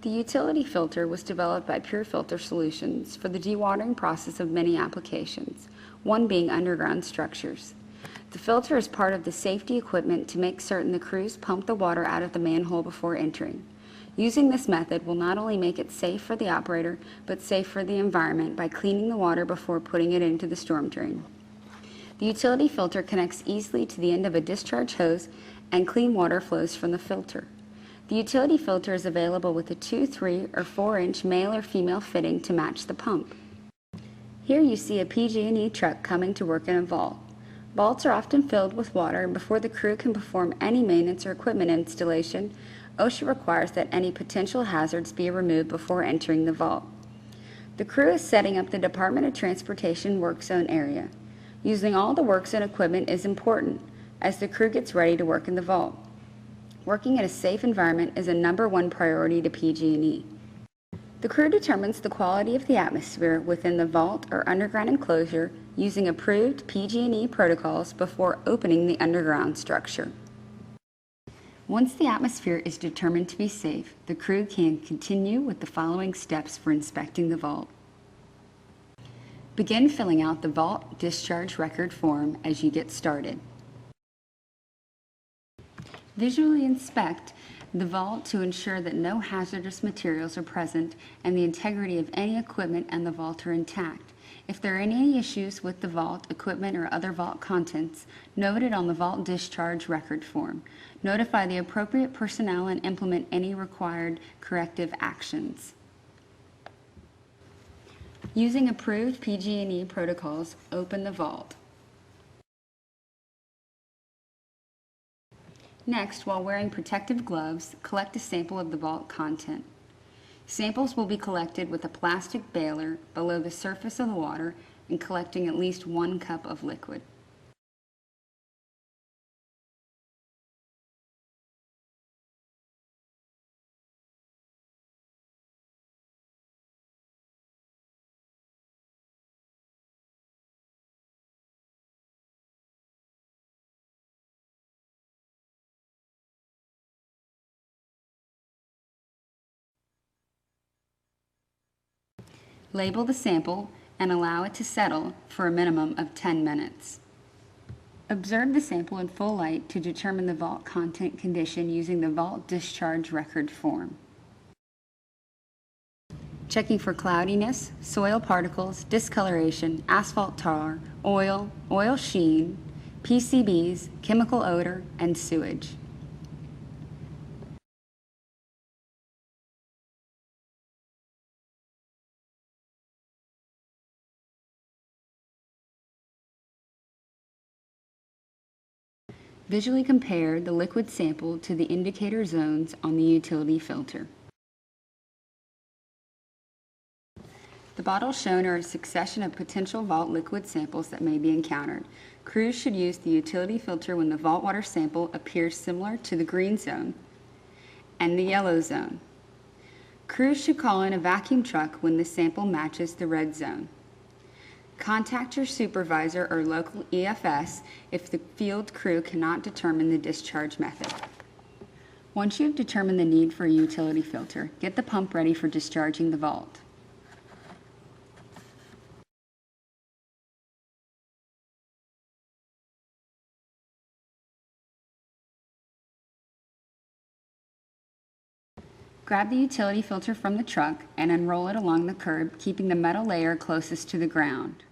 The utility filter was developed by Pure Filter Solutions for the dewatering process of many applications, one being underground structures. The filter is part of the safety equipment to make certain the crews pump the water out of the manhole before entering. Using this method will not only make it safe for the operator, but safe for the environment by cleaning the water before putting it into the storm drain. The utility filter connects easily to the end of a discharge hose, and clean water flows from the filter. The utility filter is available with a 2, 3, or 4-inch male or female fitting to match the pump. Here you see a PG&E truck coming to work in a vault. Vaults are often filled with water, and before the crew can perform any maintenance or equipment installation, OSHA requires that any potential hazards be removed before entering the vault. The crew is setting up the Department of Transportation work zone area. Using all the work zone equipment is important as the crew gets ready to work in the vault. Working in a safe environment is a #1 priority to PG&E. The crew determines the quality of the atmosphere within the vault or underground enclosure using approved PG&E protocols before opening the underground structure. Once the atmosphere is determined to be safe, the crew can continue with the following steps for inspecting the vault. Begin filling out the vault discharge record form as you get started. Visually inspect the vault to ensure that no hazardous materials are present and the integrity of any equipment and the vault are intact. If there are any issues with the vault, equipment, or other vault contents, note it on the vault discharge record form. Notify the appropriate personnel and implement any required corrective actions. Using approved PG&E protocols, open the vault. Next, while wearing protective gloves, collect a sample of the vault content. Samples will be collected with a plastic bailer below the surface of the water and collecting at least 1 cup of liquid. Label the sample and allow it to settle for a minimum of 10 minutes. Observe the sample in full light to determine the vault content condition using the vault discharge record form. Checking for cloudiness, soil particles, discoloration, asphalt tar, oil sheen, PCBs, chemical odor, and sewage. Visually compare the liquid sample to the indicator zones on the utility filter. The bottles shown are a succession of potential vault liquid samples that may be encountered. Crews should use the utility filter when the vault water sample appears similar to the green zone and the yellow zone. Crews should call in a vacuum truck when the sample matches the red zone. Contact your supervisor or local EFS if the field crew cannot determine the discharge method. Once you have determined the need for a utility filter, get the pump ready for discharging the vault. Grab the utility filter from the truck and unroll it along the curb, keeping the metal layer closest to the ground.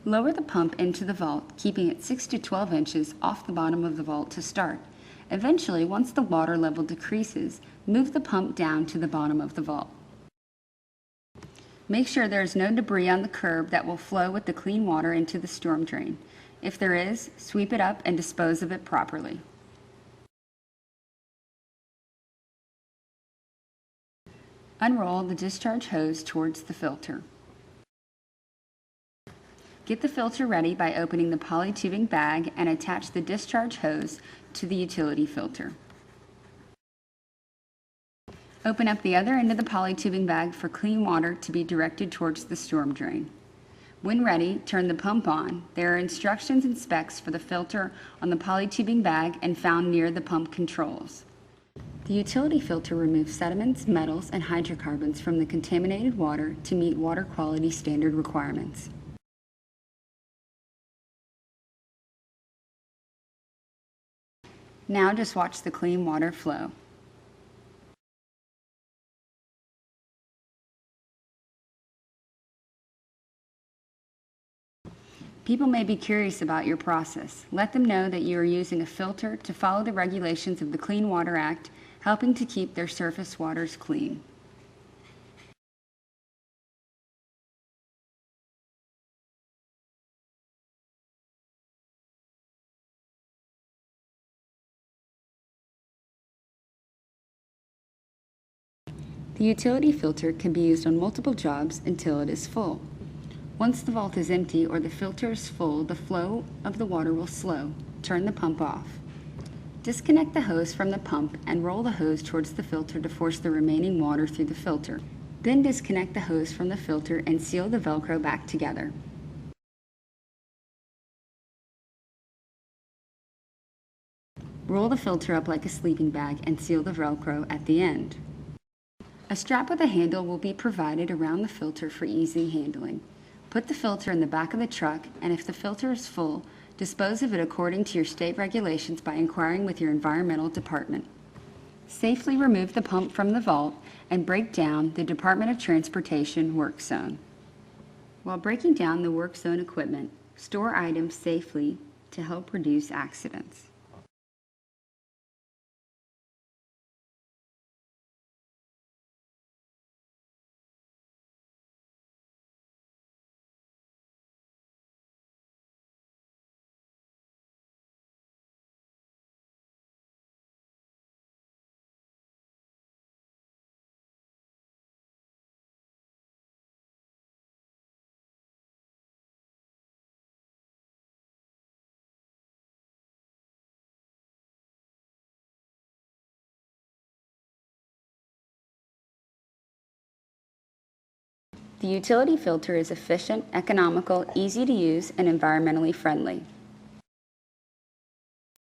Lower the pump into the vault, keeping it 6 to 12 inches off the bottom of the vault to start. Eventually, once the water level decreases, move the pump down to the bottom of the vault. Make sure there is no debris on the curb that will flow with the clean water into the storm drain. If there is, sweep it up and dispose of it properly. Unroll the discharge hose towards the filter. Get the filter ready by opening the polytubing bag and attach the discharge hose to the utility filter. Open up the other end of the polytubing bag for clean water to be directed towards the storm drain. When ready, turn the pump on. There are instructions and specs for the filter on the polytubing bag and found near the pump controls. The utility filter removes sediments, metals, and hydrocarbons from the contaminated water to meet water quality standard requirements. Now just watch the clean water flow. People may be curious about your process. Let them know that you are using a filter to follow the regulations of the Clean Water Act, helping to keep their surface waters clean. The utility filter can be used on multiple jobs until it is full. Once the vault is empty or the filter is full, the flow of the water will slow. Turn the pump off. Disconnect the hose from the pump and roll the hose towards the filter to force the remaining water through the filter. Then disconnect the hose from the filter and seal the Velcro back together. Roll the filter up like a sleeping bag and seal the Velcro at the end. A strap with a handle will be provided around the filter for easy handling. Put the filter in the back of the truck, and if the filter is full, dispose of it according to your state regulations by inquiring with your environmental department. Safely remove the pump from the vault and break down the Department of Transportation work zone. While breaking down the work zone equipment, store items safely to help reduce accidents. The utility filter is efficient, economical, easy to use, and environmentally friendly.